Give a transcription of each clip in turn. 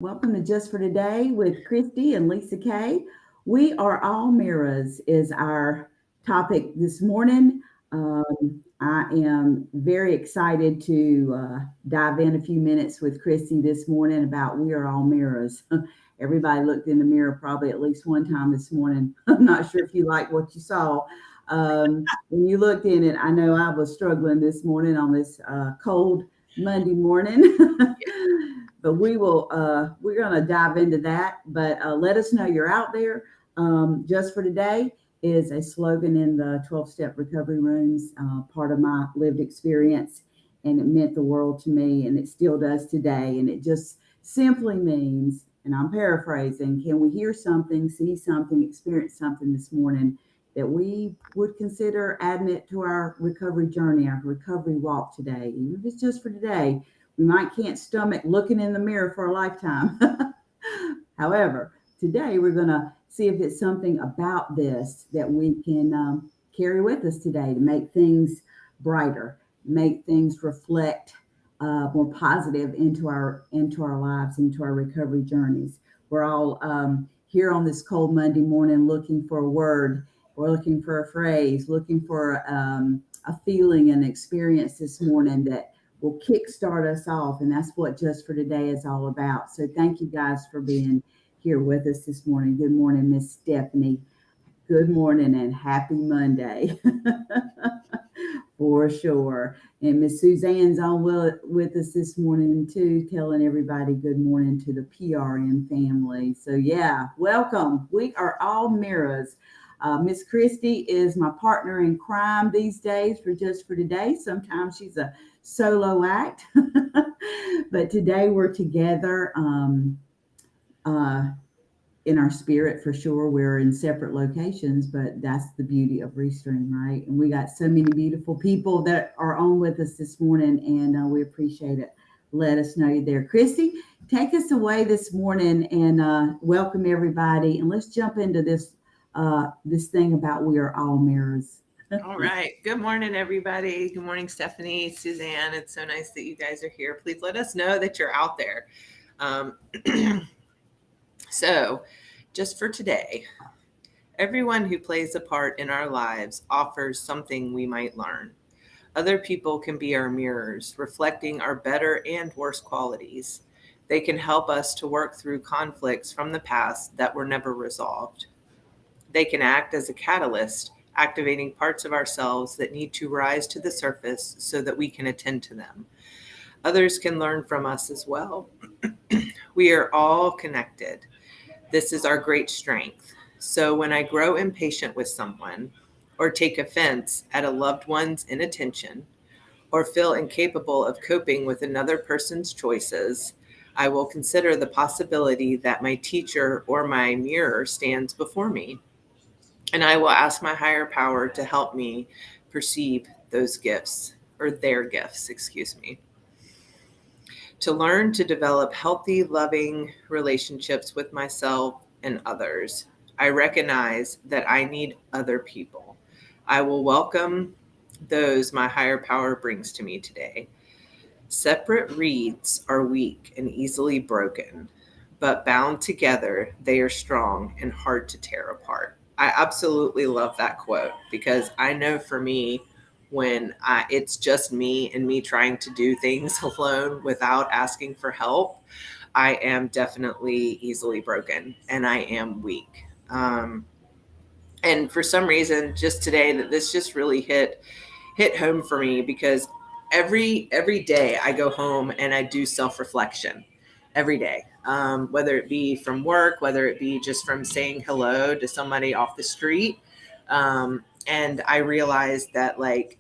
Welcome to Just for Today with Christy and Lisa Kaye. We are all mirrors is our topic this morning. I am very excited to dive in a few minutes with Christy this morning about we are all mirrors. Everybody looked in the mirror probably at least one time this morning. I'm not sure if you like what you saw. When you looked in it, I know I was struggling this morning on this cold Monday morning. But we're going to dive into that. But let us know you're out there. Just for today is a slogan in the 12-step recovery rooms, part of my lived experience. And it meant the world to me, and it still does today. And it just simply means, and I'm paraphrasing, can we hear something, see something, experience something this morning that we would consider adding it to our recovery journey, our recovery walk today, even if it's just for today. We might can't stomach looking in the mirror for a lifetime. However, today we're going to see if it's something about this that we can carry with us today to make things brighter, make things reflect more positive into our lives, into our recovery journeys. We're all here on this cold Monday morning looking for a word, we're looking for a phrase, looking for a feeling and experience this morning that will kickstart us off. And that's what Just for Today is all about. So thank you guys for being here with us this morning. Good morning, Miss Stephanie. Good morning and happy Monday. For sure. And Miss Suzanne's on with us this morning too, telling everybody good morning to the PRN family. So yeah, welcome. We are all mirrors. Miss Christy is my partner in crime these days for Just for Today. Sometimes she's a solo act, but today we're together. Uh, in our spirit for sure. We're in separate locations, but that's the beauty of Restream, right? And we got so many beautiful people that are on with us this morning, and we appreciate it. Let us know you're there. Christy, take us away this morning and welcome everybody. And let's jump into this thing about we are all mirrors. All right. Good morning, everybody. Good morning, Stephanie, Suzanne. It's so nice that you guys are here. Please let us know that you're out there. Um, so, just for today, everyone who plays a part in our lives offers something we might learn. Other people can be our mirrors, reflecting our better and worse qualities. They can help us to work through conflicts from the past that were never resolved. They can act as a catalyst, activating parts of ourselves that need to rise to the surface so that we can attend to them. Others can learn from us as well. We are all connected. This is our great strength. So when I grow impatient with someone, or take offense at a loved one's inattention, or feel incapable of coping with another person's choices, I will consider the possibility that my teacher or my mirror stands before me. And I will ask my higher power to help me perceive those gifts, or their gifts, excuse me. To learn to develop healthy, loving relationships with myself and others, I recognize that I need other people. I will welcome those my higher power brings to me today. Separate reeds are weak and easily broken, but bound together, they are strong and hard to tear apart. I absolutely love that quote because I know for me, it's just me and me trying to do things alone without asking for help, I am definitely easily broken and I am weak. And for some reason, just today, that this just really hit home for me because every day I go home and I do self reflection every day, whether it be from work, whether it be just from saying hello to somebody off the street, and I realized that like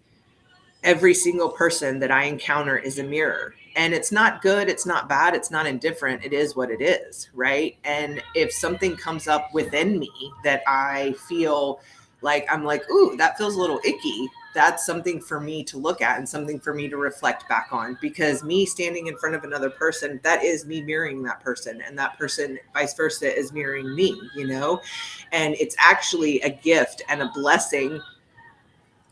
every single person that I encounter is a mirror. And it's not good, it's not bad, it's not indifferent. It is what it is, right? And if something comes up within me that I feel like I'm like, ooh, that feels a little icky, that's something for me to look at and something for me to reflect back on. Because me standing in front of another person, that is me mirroring that person. And that person, vice versa, is mirroring me, you know? And it's actually a gift and a blessing,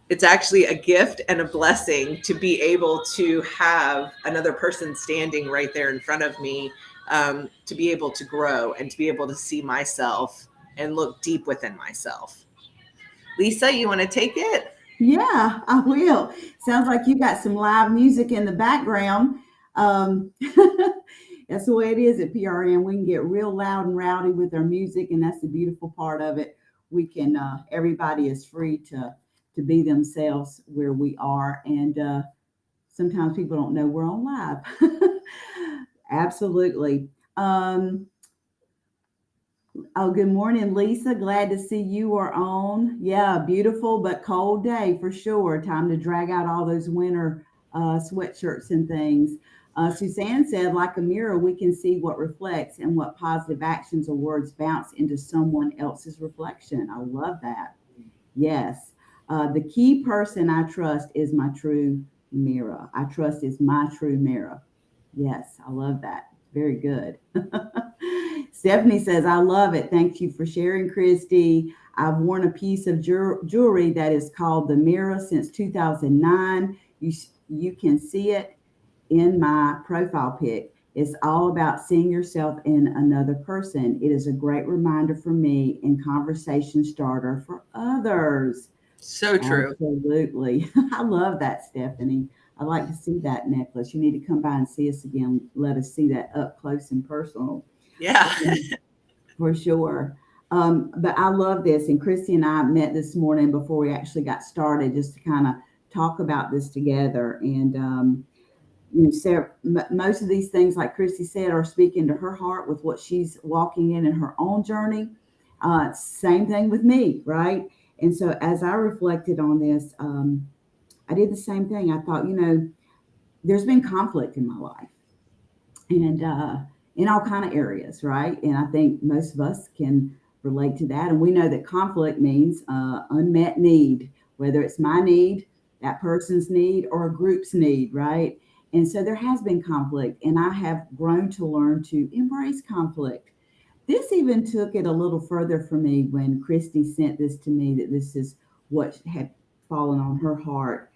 it's actually a gift and a blessing to be able to have another person standing right there in front of me to be able to grow and to be able to see myself and look deep within myself. Lisa, you want to take it? Yeah, I will. Sounds like you got some live music in the background. Um, that's the way it is at PRN. We can get real loud and rowdy with our music, and that's the beautiful part of it. We can. Everybody is free to be themselves where we are, and sometimes people don't know we're on live. Absolutely. Oh, good morning, Lisa. Glad to see you are on. Yeah, beautiful but cold day for sure. Time to drag out all those winter sweatshirts and things. Suzanne said, like a mirror, we can see what reflects and what positive actions or words bounce into someone else's reflection. I love that. Yes. The key person I trust is my true mirror. I trust is my true mirror. Yes, I love that. Very good. Stephanie says, I love it. Thank you for sharing, Christy. I've worn a piece of jewelry that is called the mirror since 2009. You can see it in my profile pic. It's all about seeing yourself in another person. It is a great reminder for me and conversation starter for others. So true. Absolutely. I love that, Stephanie. I'd like to see that necklace. You need to come by and see us again. Let us see that up close and personal. Yeah. For sure. But I love this. And Christy and I met this morning before we actually got started just to kind of talk about this together. And, Sarah, most of these things, like Christy said, are speaking to her heart with what she's walking in her own journey. Same thing with me, right? And so as I reflected on this, I did the same thing. I thought, there's been conflict in my life, and in all kind of areas, right? And I think most of us can relate to that. And we know that conflict means unmet need, whether it's my need, that person's need, or a group's need, right? And so there has been conflict, and I have grown to learn to embrace conflict. This even took it a little further for me when Christy sent this to me, that this is what had fallen on her heart.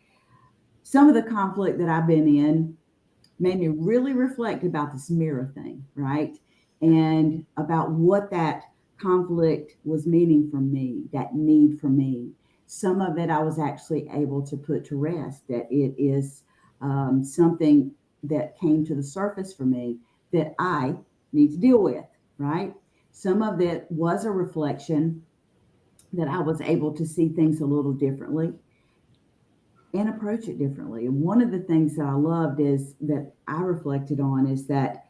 Some of the conflict that I've been in made me really reflect about this mirror thing, right? And about what that conflict was meaning for me, that need for me. Some of it I was actually able to put to rest, that it is something that came to the surface for me that I need to deal with, right? Some of it was a reflection that I was able to see things a little differently and approach it differently. And one of the things that I loved is that I reflected on is that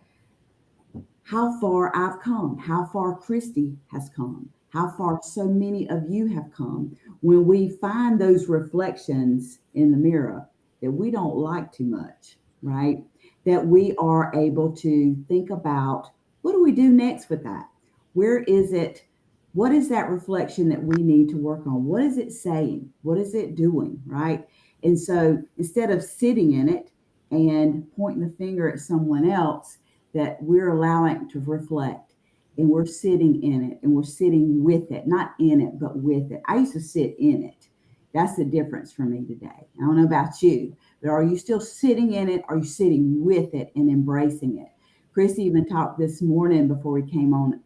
how far I've come, how far Christy has come, how far so many of you have come when we find those reflections in the mirror that we don't like too much, right? That we are able to think about, what do we do next with that? Where is it? What is that reflection that we need to work on? What is it saying? What is it doing, right? And so instead of sitting in it and pointing the finger at someone else, that we're allowing to reflect, and we're sitting in it, and we're sitting with it, not in it, but with it. I used to sit in it. That's the difference for me today. I don't know about you, but are you still sitting in it? Are you sitting with it and embracing it? Chrissy even talked this morning before we came on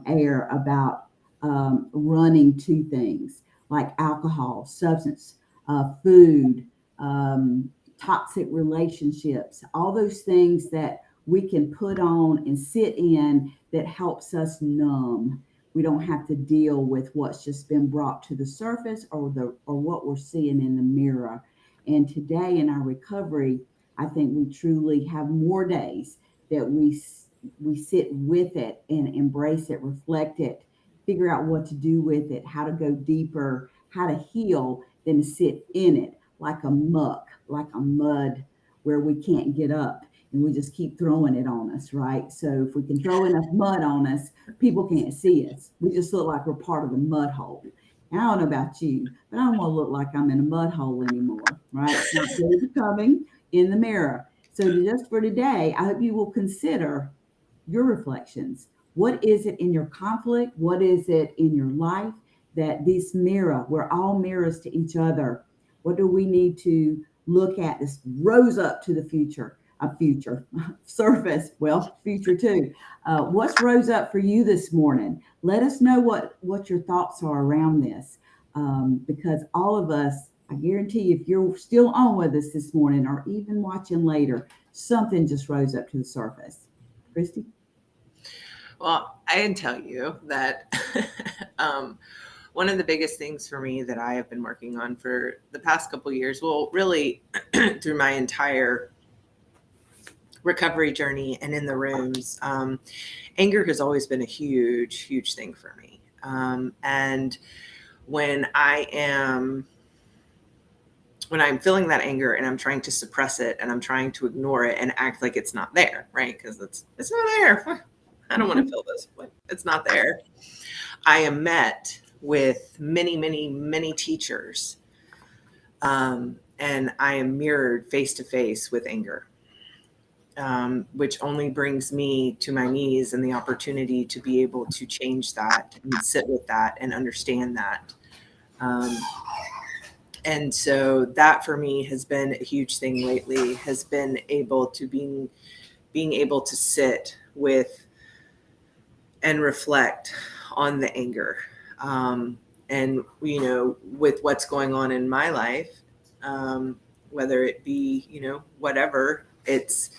air about running to things like alcohol, substance, food, toxic relationships, all those things that we can put on and sit in that helps us numb. We don't have to deal with what's just been brought to the surface, or what we're seeing in the mirror. And today in our recovery, I think we truly have more days that we sit with it and embrace it, reflect it, figure out what to do with it, how to go deeper, how to heal, than to sit in it like a muck, like a mud where we can't get up, and we just keep throwing it on us, right? So if we can throw enough mud on us, people can't see us. We just look like we're part of the mud hole. And I don't know about you, but I don't want to look like I'm in a mud hole anymore, right? So days are coming in the mirror. So just for today, I hope you will consider your reflections. What is it in your conflict? What is it in your life that this mirror, we're all mirrors to each other. What do we need to look at? This rose up to the future a future surface, well, future too. What's rose up for you this morning? Let us know what your thoughts are around this, because all of us, I guarantee you, if you're still on with us this morning or even watching later, something just rose up to the surface. Christy? Well, I can tell you that one of the biggest things for me that I have been working on for the past couple of years, well, really through my entire recovery journey and in the rooms, anger has always been a huge, huge thing for me. And when I'm feeling that anger and I'm trying to suppress it and I'm trying to ignore it and act like it's not there, right? Because it's not there. I don't want to feel this, but it's not there. I am met with many, many, many teachers, and I am mirrored face to face with anger, which only brings me to my knees and the opportunity to be able to change that and sit with that and understand that. Um, and so that for me has been a huge thing lately, has been able to being able to sit with and reflect on the anger. And, with what's going on in my life, whether it be, whatever, it's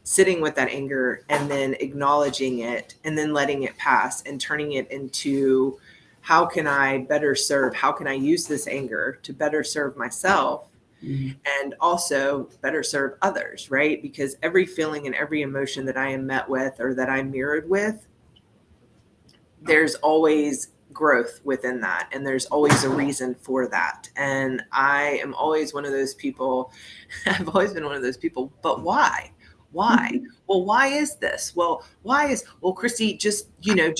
sitting with that anger and then acknowledging it and then letting it pass and turning it into how can I better serve? How can I use this anger to better serve myself? And also better serve others, right? Because every feeling and every emotion that I am met with or that I'm mirrored with, there's always growth within that. And there's always a reason for that. And I am always one of those people. I've always been one of those people, but why? Why? Well, why is this? Well, Christy, just do it.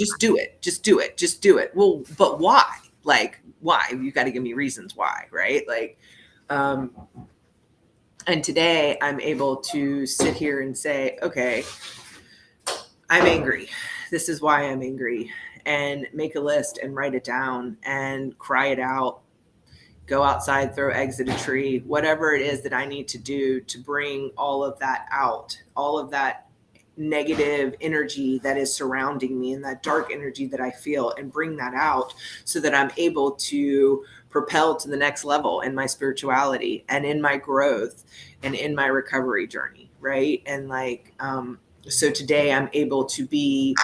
Just do it. Just do it. Well, but why? Like, why? You got to give me reasons why, right? Like, and today I'm able to sit here and say, okay, I'm angry. This is why I'm angry. And make a list and write it down and cry it out. Go outside, throw eggs at a tree, whatever it is that I need to do to bring all of that out, all of that negative energy that is surrounding me and that dark energy that I feel, and bring that out so that I'm able to propel to the next level in my spirituality and in my growth and in my recovery journey, right? And so today I'm able to be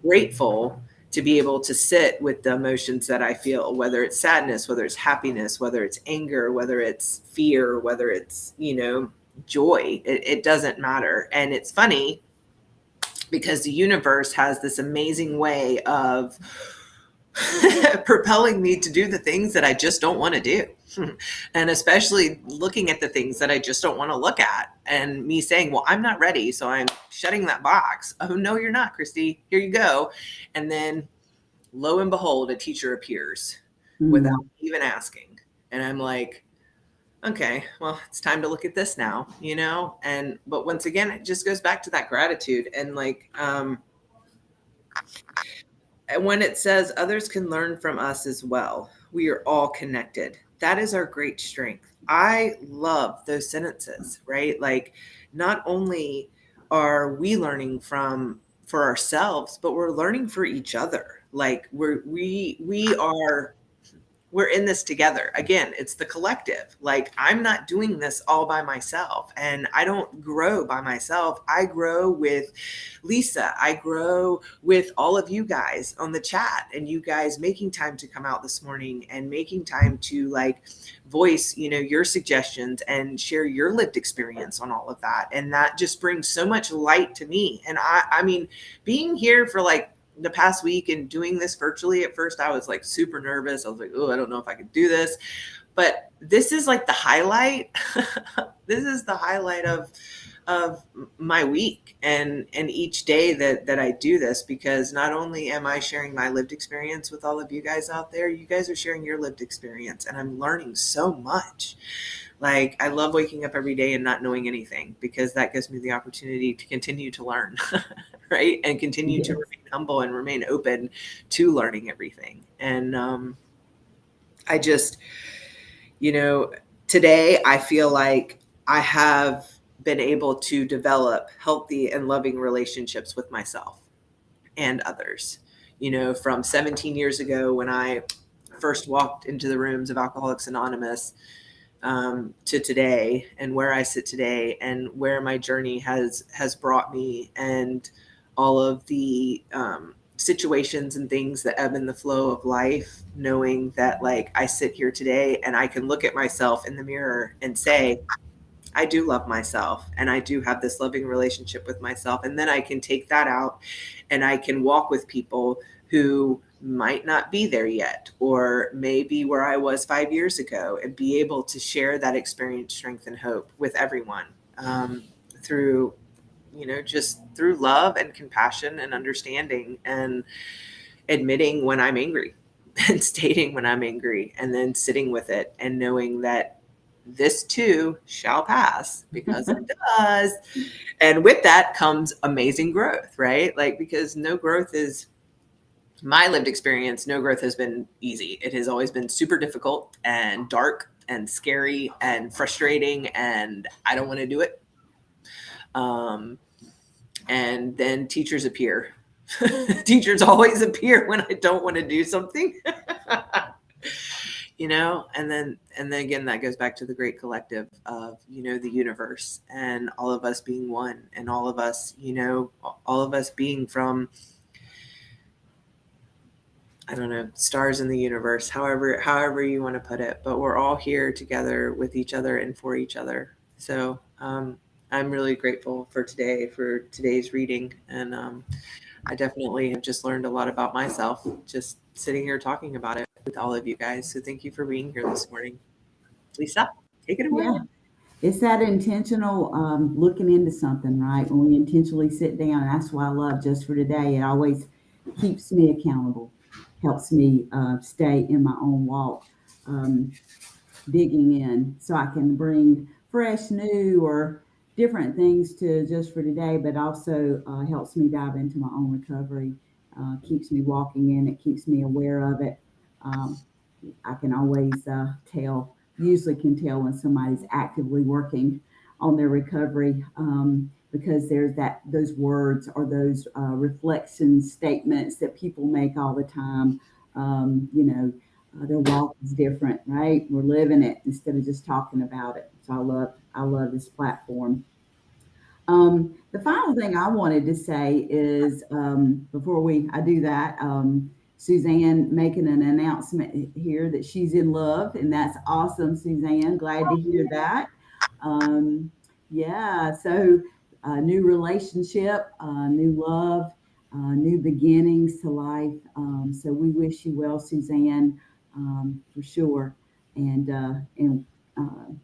grateful to be able to sit with the emotions that I feel, whether it's sadness, whether it's happiness, whether it's anger, whether it's fear, whether it's, joy. It doesn't matter. And it's funny because the universe has this amazing way of propelling me to do the things that I just don't want to do. And especially looking at the things that I just don't want to look at, and me saying, well, I'm not ready, so I'm shutting that box. Oh, no, you're not, Christy. Here you go. And then lo and behold, a teacher appears without even asking. And I'm like, okay, well, it's time to look at this now, but once again, it just goes back to that gratitude. And when it says others can learn from us as well, we are all connected. That is our great strength. I love those sentences, right? Like, not only are we learning for ourselves, but we're learning for each other. Like we're in this together. Again, it's the collective. Like, I'm not doing this all by myself, and I don't grow by myself. I grow with Lisa. I grow with all of you guys on the chat, and you guys making time to come out this morning and making time to voice, your suggestions and share your lived experience on all of that. And that just brings so much light to me. And I mean, being here for the past week and doing this virtually, at first I was super nervous. I was like, oh, I don't know if I could do this, but this is the highlight. This is the highlight of my week and each day that I do this, because not only am I sharing my lived experience with all of you guys out there, you guys are sharing your lived experience, and I'm learning so much. I love waking up every day and not knowing anything, because that gives me the opportunity to continue to learn, right? And continue to remain humble and remain open to learning everything. And I just, today I feel like I have been able to develop healthy and loving relationships with myself and others. From 17 years ago when I first walked into the rooms of Alcoholics Anonymous, to today, and where I sit today, and where my journey has brought me, and all of the situations and things that ebb in the flow of life, knowing that like I sit here today and I can look at myself in the mirror and say, I do love myself and I do have this loving relationship with myself. And then I can take that out and I can walk with people who might not be there yet, or maybe where I was 5 years ago, and be able to share that experience, strength, and hope with everyone, through, just through love and compassion and understanding, and admitting when I'm angry and stating when I'm angry, and then sitting with it and knowing that this too shall pass, because it does. And with that comes amazing growth, right? Like, because no growth is, my lived experience, no growth has been easy. It has always been super difficult and dark and scary and frustrating, and I don't want to do it. And then teachers appear. Teachers always appear when I don't want to do something. And then again, that goes back to the great collective of, the universe, and all of us being one, and all of us being from, I don't know, stars in the universe, however you want to put it, but we're all here together with each other and for each other. So I'm really grateful for today's reading, and I definitely have just learned a lot about myself just sitting here talking about it with all of you guys. So thank you for being here this morning. Lisa, take it away. Yeah. It's that intentional looking into something, right? When we intentionally sit down, that's why I love Just for Today. It always keeps me accountable, helps me stay in my own walk, um, digging in so I can bring fresh, new, or different things to Just for Today, but also helps me dive into my own recovery, keeps me walking in it, keeps me aware of it. Um, I can always usually can tell when somebody's actively working on their recovery, because there's those words or those reflection statements that people make all the time. Their walk is different, right? We're living it instead of just talking about it. So I love this platform. The final thing I wanted to say is, before I do that, Suzanne making an announcement here that she's in love, and that's awesome, Suzanne. Glad to hear that. Um, yeah, so new relationship, new love, new beginnings to life. So we wish you well, Suzanne, for sure, and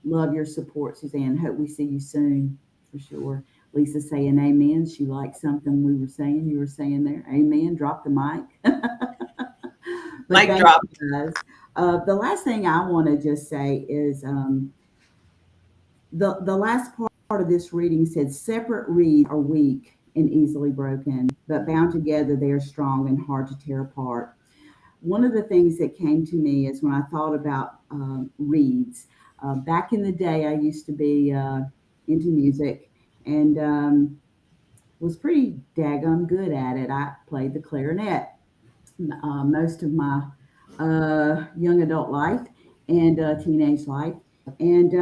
love your support, Suzanne. Hope we see you soon, for sure. Lisa saying amen. She liked something we were saying. You were saying there. Amen. Drop the mic. But Mic thank drop. you guys. The last thing I want to just say is, the last part of this reading said, separate reeds are weak and easily broken, but bound together they are strong and hard to tear apart. One of the things that came to me is when I thought about reeds. Back in the day, I used to be into music, and was pretty daggum good at it. I played the clarinet most of my young adult life and teenage life. And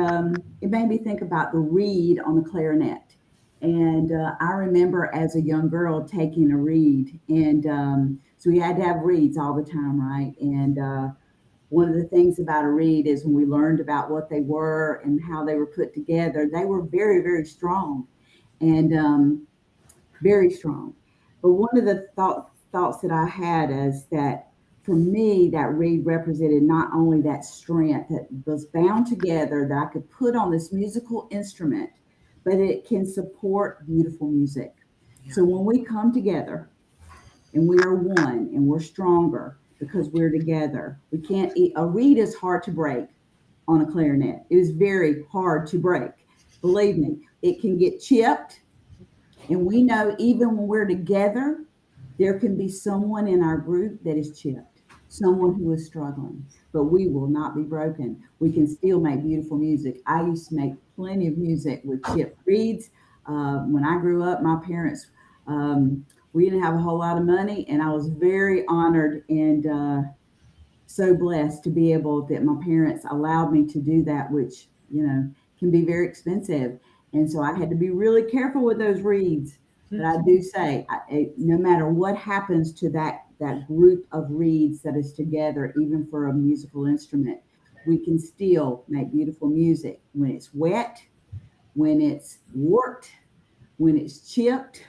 it made me think about the reed on the clarinet. And I remember as a young girl taking a reed, and so we had to have reeds all the time, right? And one of the things about a reed is when we learned about what they were and how they were put together, they were very, very strong, and very strong. But one of the thoughts that I had is that for me, that reed represented not only that strength that was bound together that I could put on this musical instrument, but it can support beautiful music. Yeah. So when we come together and we are one and we're stronger because we're together, we can't eat. A reed is hard to break on a clarinet. It is very hard to break. Believe me, it can get chipped, and we know even when we're together, there can be someone in our group that is chipped. someone who is struggling. But we will not be broken. We can still make beautiful music. I used to make plenty of music with chip reeds. When I grew up, my parents, we didn't have a whole lot of money, and I was very honored and so blessed to be able that my parents allowed me to do that, which can be very expensive, and so I had to be really careful with those reeds. But I do say, no matter what happens to that group of reeds that is together, even for a musical instrument, we can still make beautiful music when it's wet, when it's warped, when it's chipped,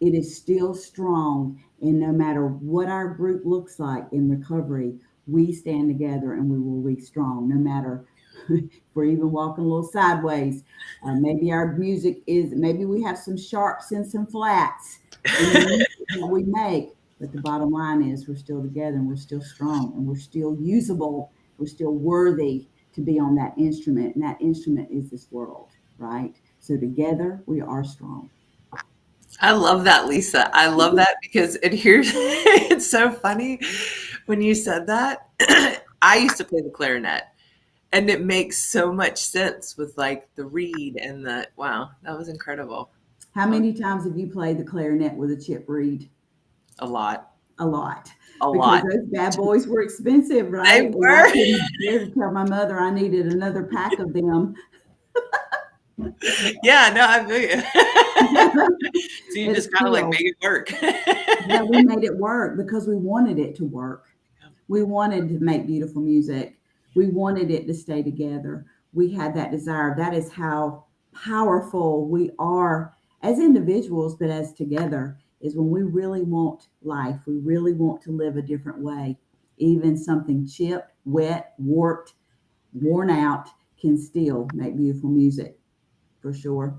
it is still strong. And no matter what our group looks like in recovery, we stand together and we will be strong, no matter if we're even walking a little sideways. Maybe our music is, maybe we have some sharps and some flats in the music that we make. But the bottom line is we're still together and we're still strong and we're still usable. We're still worthy to be on that instrument. And that instrument is this world, right? So together we are strong. I love that, Lisa. I love that because it here's it's so funny when you said that. I used to play the clarinet, and it makes so much sense with like the reed and the wow, that was incredible. How That was many times have you played the clarinet with a chip reed? a lot, A lot. a Because lot. those bad boys were expensive, They right? And I were. couldn't bear to tell my mother I needed another pack of them. Yeah, no, I feel you. So you And just kind of like make still, it work. yeah, we made it work because we wanted it to work. We wanted to make beautiful music. We wanted it to stay together. We had that desire. That is how powerful we are as individuals, but as together, is when we really want life. We really want to live a different way. Even something chipped, wet, warped, worn out can still make beautiful music for sure.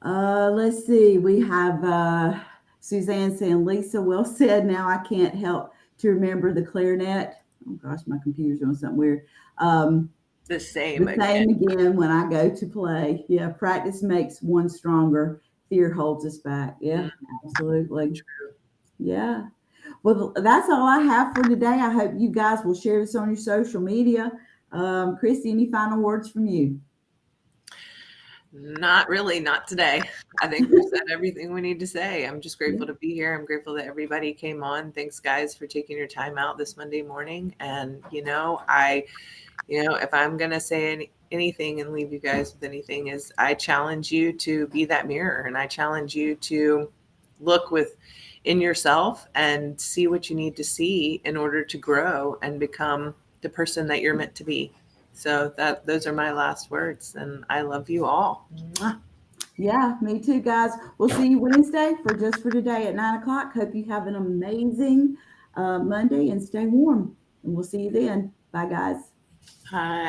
Let's see. We have Suzanne saying, Lisa, well said. Now I can't help to remember the clarinet. Oh gosh, my computer's doing something weird. Um, The same the again. same again when I go to play. Yeah, practice makes one stronger. Fear holds us back. Mm, Yeah, absolutely. true. Yeah. Well, that's all I have for today. I hope you guys will share this on your social media. Christy, any final words from you? Not really, not today. I think we've said everything we need to say. I'm just Yeah. grateful to be here. I'm grateful that everybody came on. Thanks, guys, for taking your time out this Monday morning. And, if I'm going to say anything and leave you guys with anything, is I challenge you to be that mirror and I challenge you to look in yourself and see what you need to see in order to grow and become the person that you're meant to be. So that those are my last words, and I love you all. Mwah. Yeah, me too, guys. We'll see you Wednesday for just for today at 9 o'clock. Hope you have an amazing Monday and stay warm. And we'll see you then. Bye, guys. Hi.